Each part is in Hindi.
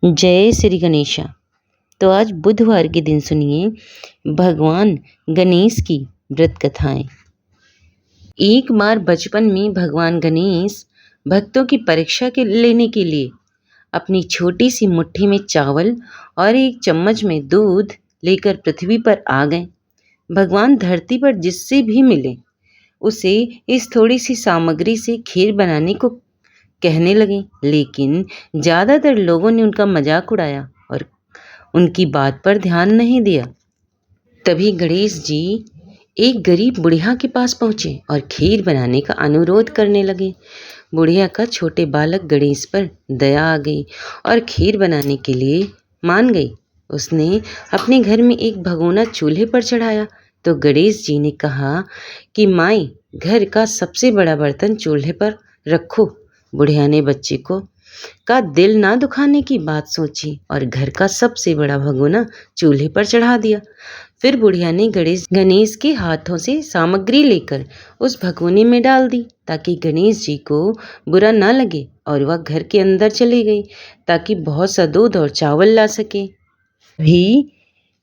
जय श्री गणेशा। तो आज बुधवार के दिन सुनिए भगवान गणेश की व्रत कथाएं। एक बार बचपन में भगवान गणेश भक्तों की परीक्षा लेने के लिए अपनी छोटी सी मुट्ठी में चावल और एक चम्मच में दूध लेकर पृथ्वी पर आ गए। भगवान धरती पर जिससे भी मिले उसे इस थोड़ी सी सामग्री से खीर बनाने को कहने लगे, लेकिन ज़्यादातर लोगों ने उनका मजाक उड़ाया और उनकी बात पर ध्यान नहीं दिया। तभी गणेश जी एक गरीब बुढ़िया के पास पहुँचे और खीर बनाने का अनुरोध करने लगे। बुढ़िया का छोटे बालक गणेश पर दया आ गई और खीर बनाने के लिए मान गई। उसने अपने घर में एक भगोना चूल्हे पर चढ़ाया तो गणेश जी ने कहा कि माई, घर का सबसे बड़ा बर्तन चूल्हे पर रखो। बुढ़िया ने बच्चे का दिल ना दुखाने की बात सोची और घर का सबसे बड़ा भगोना चूल्हे पर चढ़ा दिया। फिर बुढ़िया ने गणेश के हाथों से सामग्री लेकर उस भगोने में डाल दी ताकि गणेश जी को बुरा ना लगे, और वह घर के अंदर चली गई ताकि बहुत सा दूध और चावल ला सके। भी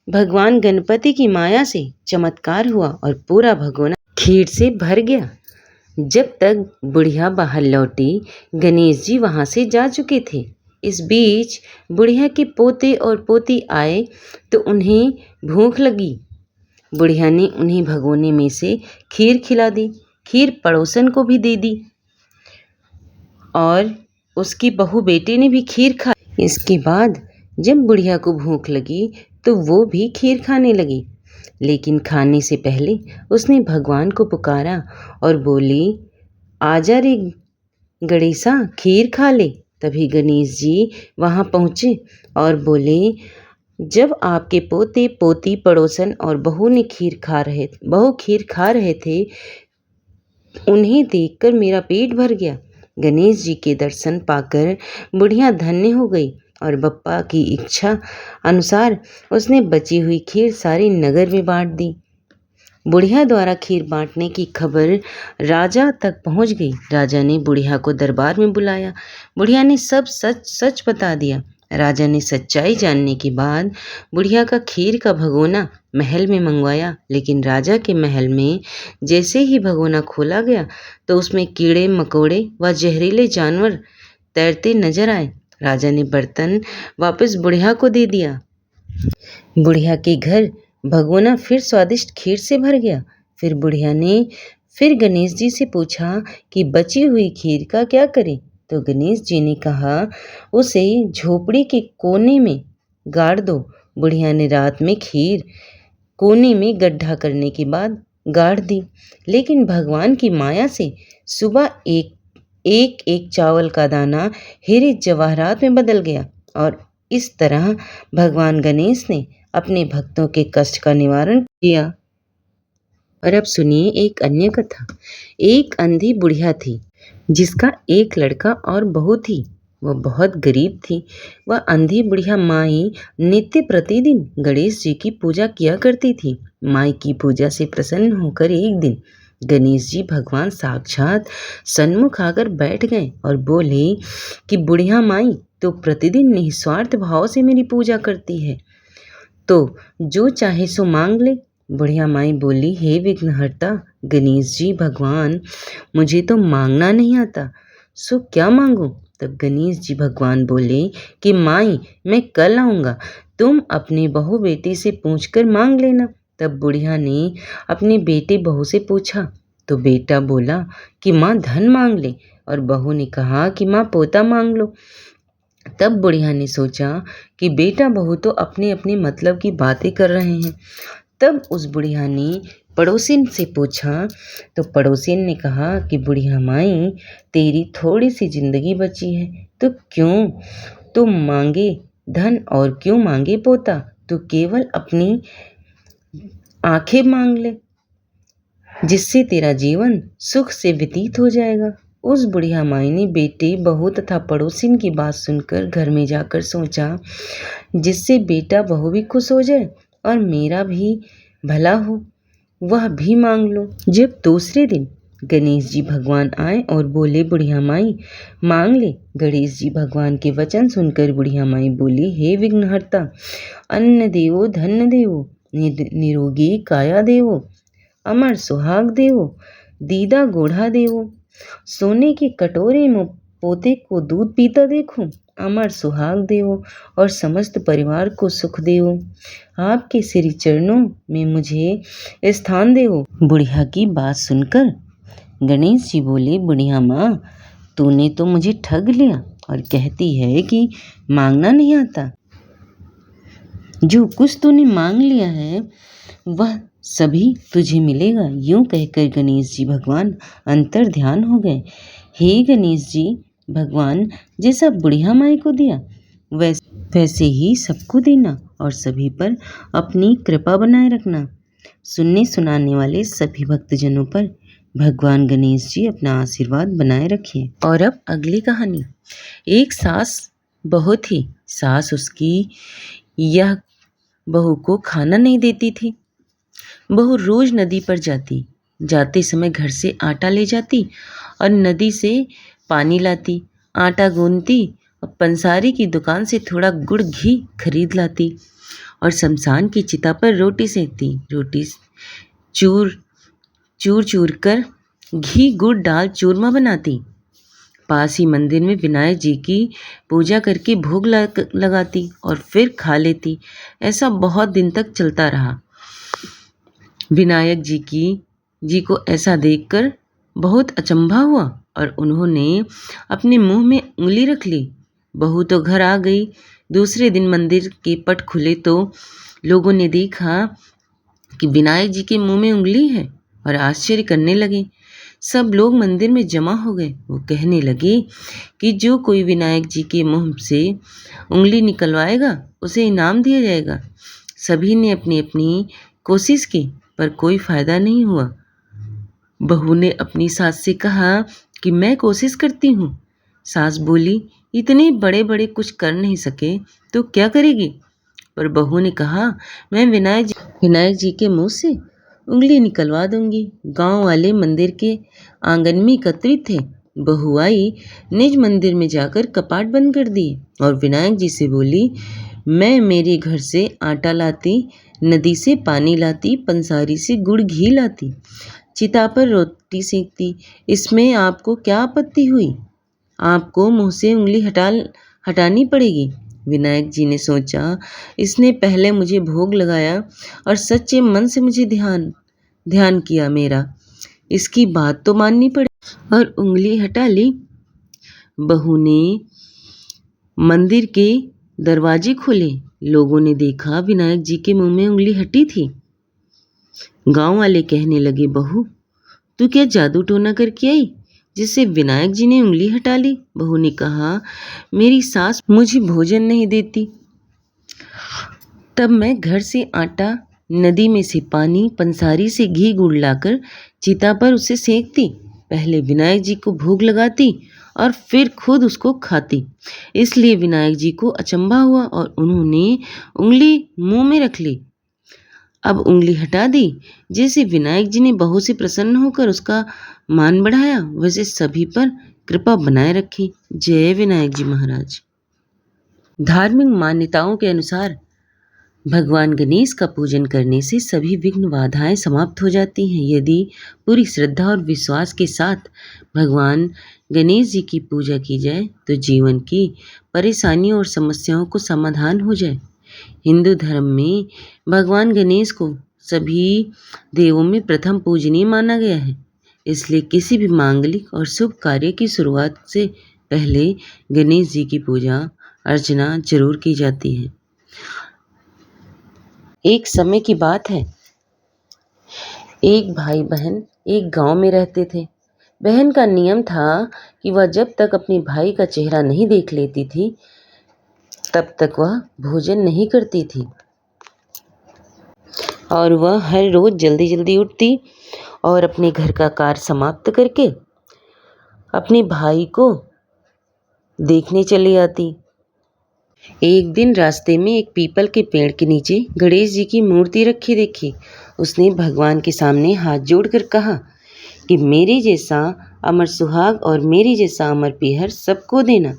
भगवान गणपति की माया से चमत्कार हुआ और पूरा भगोना खीर से भर गया। जब तक बुढ़िया बाहर लौटी, गणेश जी वहाँ से जा चुके थे। इस बीच बुढ़िया के पोते और पोती आए तो उन्हें भूख लगी। बुढ़िया ने उन्हें भगोने में से खीर खिला दी। खीर पड़ोसन को भी दे दी और उसकी बहू बेटे ने भी खीर खाई। इसके बाद जब बुढ़िया को भूख लगी तो वो भी खीर खाने लगी, लेकिन खाने से पहले उसने भगवान को पुकारा और बोली, आजा रे गणेशा, खीर खा ले। तभी गणेश जी वहाँ पहुँचे और बोले, जब आपके पोते पोती पड़ोसन और बहू खीर खा रहे थे, उन्हें देखकर मेरा पेट भर गया। गणेश जी के दर्शन पाकर बुढ़िया धन्य हो गई और बप्पा की इच्छा अनुसार उसने बची हुई खीर सारे नगर में बांट दी। बुढ़िया द्वारा खीर बांटने की खबर राजा तक पहुंच गई। राजा ने बुढ़िया को दरबार में बुलाया। बुढ़िया ने सब सच सच बता दिया। राजा ने सच्चाई जानने के बाद बुढ़िया का खीर का भगोना महल में मंगवाया, लेकिन राजा के महल में जैसे ही भगोना खोला गया तो उसमें कीड़े मकोड़े व जहरीले जानवर तैरते नजर आए। राजा ने बर्तन वापस बुढ़िया को दे दिया। बुढ़िया के घर भगोना फिर स्वादिष्ट खीर से भर गया। फिर बुढ़िया ने फिर गणेश जी से पूछा कि बची हुई खीर का क्या करें, तो गणेश जी ने कहा, उसे झोपड़ी के कोने में गाड़ दो। बुढ़िया ने रात में खीर कोने में गड्ढा करने के बाद गाड़ दी, लेकिन भगवान की माया से सुबह एक चावल का दाना हीरे जवाहरात में बदल गया, और इस तरह भगवान गणेश ने अपने भक्तों के कष्ट का निवारण किया। और अब सुनिए एक अन्य कथा। एक अंधी बुढ़िया थी जिसका एक लड़का और बहू थी। वह बहुत गरीब थी। वह अंधी बुढ़िया माई नित्य प्रतिदिन गणेश जी की पूजा किया करती थी। माई की पूजा से प्रसन्न होकर एक दिन गणेश जी भगवान साक्षात सन्मुख आकर बैठ गए और बोले कि बुढ़िया माई तो प्रतिदिन निस्वार्थ भाव से मेरी पूजा करती है, तो जो चाहे सो मांग ले। बुढ़िया माई बोली, हे विघ्नहर्ता गणेश जी भगवान, मुझे तो मांगना नहीं आता, सो क्या मांगूं। तब गणेश जी भगवान बोले कि माई, मैं कल आऊँगा, तुम अपने बहू बेटी से पूछकर मांग लेना। तब बुढ़िया ने अपने बेटे बहू से पूछा तो बेटा बोला कि माँ धन मांग ले, और बहू ने कहा कि माँ पोता मांग लो। तब बुढ़िया ने सोचा कि बेटा बहू तो अपने अपने मतलब की बातें कर रहे हैं। तब उस बुढ़िया ने पड़ोसिन से पूछा तो पड़ोसिन ने कहा कि बुढ़िया माई, तेरी थोड़ी सी जिंदगी बची है, तो क्यों तू मांगे धन और क्यों मांगे पोता, तू केवल अपनी आंखें मांग ले, जिससे तेरा जीवन सुख से व्यतीत हो जाएगा। उस बुढ़िया माई ने बेटे बहू तथा पड़ोसिन की बात सुनकर घर में जाकर सोचा, जिससे बेटा बहू भी खुश हो जाए और मेरा भी भला हो, वह भी मांग लो। जब दूसरे दिन गणेश जी भगवान आए और बोले, बुढ़िया माई मांग ले। गणेश जी भगवान के वचन सुनकर बुढ़िया माई बोली, हे विघ्नहर्ता, अन्न देवो धन देवो, निरोगी काया देवो, अमर सुहाग देवो, दीदा गोढ़ा देवो, सोने के कटोरे में पोते को दूध पीता देखो, अमर सुहाग देवो और समस्त परिवार को सुख देवो, आपके श्री चरणों में मुझे स्थान देवो। बुढ़िया की बात सुनकर गणेश जी बोले, बुढ़िया माँ, तूने तो मुझे ठग लिया और कहती है कि मांगना नहीं आता। जो कुछ तूने मांग लिया है वह सभी तुझे मिलेगा। यूं कहकर गणेश जी भगवान अंतर ध्यान हो गए। हे गणेश जी भगवान, जैसा बुढ़िया माई को दिया वैसे ही सबको देना और सभी पर अपनी कृपा बनाए रखना। सुनने सुनाने वाले सभी भक्तजनों पर भगवान गणेश जी अपना आशीर्वाद बनाए रखें। और अब अगली कहानी। एक सास बहू थी। सास उसकी यह बहू को खाना नहीं देती थी। बहू रोज नदी पर जाती, जाते समय घर से आटा ले जाती और नदी से पानी लाती, आटा गूंथती और पंसारी की दुकान से थोड़ा गुड़ घी खरीद लाती और शमशान की चिता पर रोटी सेकती। रोटी चूर चूर कर घी गुड़ डाल चूरमा बनाती। पास ही मंदिर में विनायक जी की पूजा करके भोग लगाती और फिर खा लेती। ऐसा बहुत दिन तक चलता रहा। विनायक जी को ऐसा देखकर बहुत अचंभा हुआ और उन्होंने अपने मुंह में उंगली रख ली। बहू तो घर आ गई। दूसरे दिन मंदिर के पट खुले तो लोगों ने देखा कि विनायक जी के मुंह में उंगली है और आश्चर्य करने लगे। सब लोग मंदिर में जमा हो गए। वो कहने लगे कि जो कोई विनायक जी के मुंह से उंगली निकलवाएगा उसे इनाम दिया जाएगा। सभी ने अपनी अपनी कोशिश की पर कोई फायदा नहीं हुआ। बहू ने अपनी सास से कहा कि मैं कोशिश करती हूँ। सास बोली, इतने बड़े बड़े कुछ कर नहीं सके तो क्या करेगी? पर बहू ने कहा, मैं विनायक जी के मुंह से उंगली निकलवा दूंगी। गांव वाले मंदिर के आंगन में एकत्रित थे। बहू आई, निज मंदिर में जाकर कपाट बंद कर दिए और विनायक जी से बोली, मैं मेरे घर से आटा लाती, नदी से पानी लाती, पंसारी से गुड़ घी लाती, चिता पर रोटी सेकती, इसमें आपको क्या आपत्ति हुई? आपको मुंह से उंगली हटानी पड़ेगी। विनायक जी ने सोचा, इसने पहले मुझे भोग लगाया और सच्चे मन से मुझे ध्यान किया मेरा, इसकी बात तो माननी पड़े और उंगली हटा ली। बहू ने मंदिर के दरवाजे खोले। लोगों ने देखा विनायक जी के मुंह में उंगली हटी थी। गांव वाले कहने लगे, बहू तू क्या जादू टोना करके आई जिससे विनायक जी ने उंगली हटा ली? बहू ने कहा, मेरी सास मुझे भोजन नहीं देती, तब मैं घर से आटा, नदी में से पानी, पंसारी से घी गुड़ लाकर चिता पर उसे सेकती। पहले विनायक जी को भोग लगाती और फिर खुद उसको खाती। इसलिए विनायक जी को अचंभा हुआ और उन्होंने उंगली मुंह में रख ली। अब उंगली हटा दी। जैसे विनायक जी ने बहू से प्रसन्न होकर उसका मान बढ़ाया, वैसे सभी पर कृपा बनाए रखी। जय विनायक जी महाराज। धार्मिक मान्यताओं के अनुसार भगवान गणेश का पूजन करने से सभी विघ्न बाधाएं समाप्त हो जाती हैं। यदि पूरी श्रद्धा और विश्वास के साथ भगवान गणेश जी की पूजा की जाए तो जीवन की परेशानियों और समस्याओं को समाधान हो जाए। हिंदू धर्म में भगवान गणेश को सभी देवों में प्रथम पूजनीय माना गया है। इसलिए किसी भी मांगलिक और शुभ कार्य की शुरुआत से पहले गणेश जी की पूजा अर्चना जरूर की जाती है। एक समय की बात है, एक भाई बहन एक गांव में रहते थे। बहन का नियम था कि वह जब तक अपने भाई का चेहरा नहीं देख लेती थी तब तक वह भोजन नहीं करती थी और वह हर रोज जल्दी जल्दी उठती और अपने घर का कार्य समाप्त करके अपने भाई को देखने चली आती। एक दिन रास्ते में एक पीपल के पेड़ के नीचे गणेश जी की मूर्ति रखी देखी। उसने भगवान के सामने हाथ जोड़कर कहा, कि मेरे जैसा अमर सुहाग और मेरे जैसा अमर पीहर सबको देना।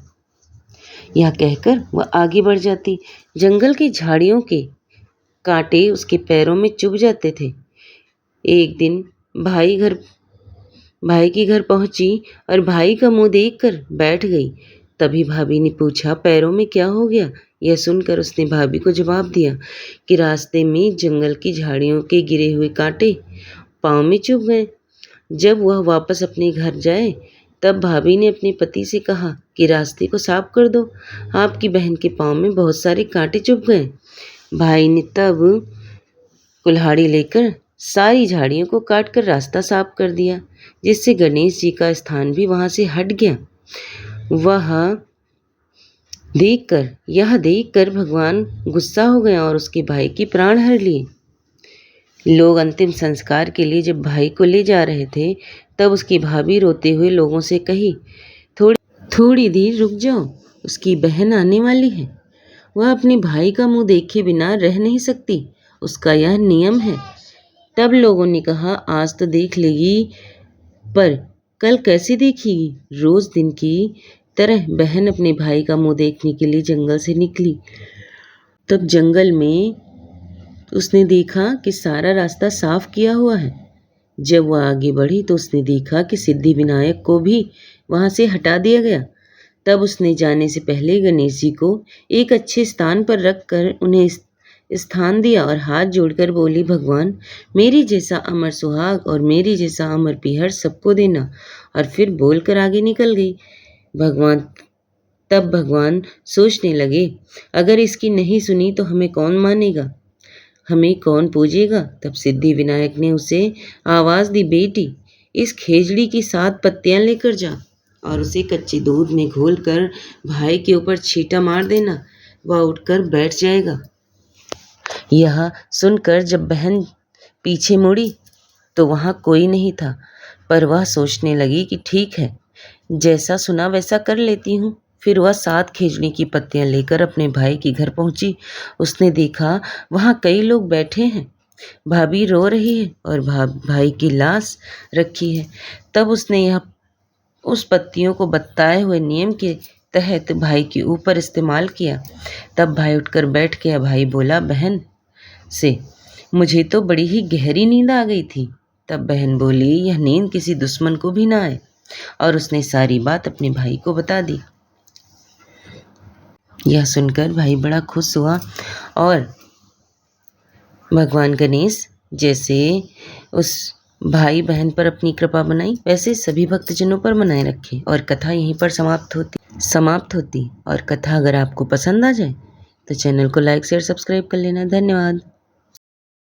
यह कहकर वह आगे बढ़ जाती। जंगल की झाड़ियों के कांटे उसके पैरों में चुभ जाते थे। एक दिन भाई के घर पहुंची और भाई का मुंह देखकर बैठ गई। तभी भाभी ने पूछा, पैरों में क्या हो गया? यह सुनकर उसने भाभी को जवाब दिया कि रास्ते में जंगल की झाड़ियों के गिरे हुए कांटे पाँव में चुभ गए। जब वह वापस अपने घर जाए तब भाभी ने अपने पति से कहा कि रास्ते को साफ कर दो, आपकी बहन के पाँव में बहुत सारे कांटे चुभ गए। भाई ने तब कुल्हाड़ी लेकर सारी झाड़ियों को काटकर रास्ता साफ कर दिया, जिससे गणेश जी का स्थान भी वहां से हट गया। यह देखकर भगवान गुस्सा हो गए और उसके भाई की प्राण हर लिए। लोग अंतिम संस्कार के लिए जब भाई को ले जा रहे थे तब उसकी भाभी रोते हुए लोगों से कही, थोड़ी देर रुक जाओ, उसकी बहन आने वाली है। वह अपने भाई का मुंह देखे बिना रह नहीं सकती, उसका यह नियम है। तब लोगों ने कहा, आज तो देख लेगी, पर कल कैसे देखेगी? रोज दिन की तरह बहन अपने भाई का मुंह देखने के लिए जंगल से निकली। तब जंगल में उसने देखा कि सारा रास्ता साफ किया हुआ है। जब वह आगे बढ़ी तो उसने देखा कि सिद्धि विनायक को भी वहां से हटा दिया गया। तब उसने जाने से पहले गणेश जी को एक अच्छे स्थान पर रखकर उन्हें स्थान दिया और हाथ जोड़कर बोली, भगवान मेरी जैसा अमर सुहाग और मेरी जैसा अमर पीहर सबको देना। और फिर बोलकर आगे निकल गई। तब भगवान सोचने लगे, अगर इसकी नहीं सुनी तो हमें कौन मानेगा, हमें कौन पूजेगा। तब सिद्धि विनायक ने उसे आवाज दी, बेटी इस खेजड़ी की 7 पत्तियां लेकर जा और उसे कच्चे दूध में घोलकर भाई के ऊपर छींटा मार देना, वह उठकर बैठ जाएगा। यह सुनकर जब बहन पीछे मुड़ी तो वहां कोई नहीं था, पर वह सोचने लगी कि ठीक है, जैसा सुना वैसा कर लेती हूँ। फिर वह 7 खेजड़ी की पत्तियां लेकर अपने भाई के घर पहुंची। उसने देखा वहां कई लोग बैठे हैं, भाभी रो रही है और भाई की लाश रखी है। तब उसने उस पत्तियों को बताए हुए नियम के तहत भाई के ऊपर इस्तेमाल किया। तब भाई उठकर बैठ गया। भाई बोला बहन से, मुझे तो बड़ी ही गहरी नींद आ गई थी। तब बहन बोली, यह नींद किसी दुश्मन को भी ना आए, और उसने सारी बात अपने भाई को बता दी। यह सुनकर भाई बड़ा खुश हुआ और भगवान गणेश जैसे उस भाई बहन पर अपनी कृपा बनाई वैसे सभी भक्तजनों पर बनाए रखे। और कथा यहीं पर समाप्त होती। और कथा अगर आपको पसंद आ जाए तो चैनल को लाइक शेयर सब्सक्राइब कर लेना। धन्यवाद।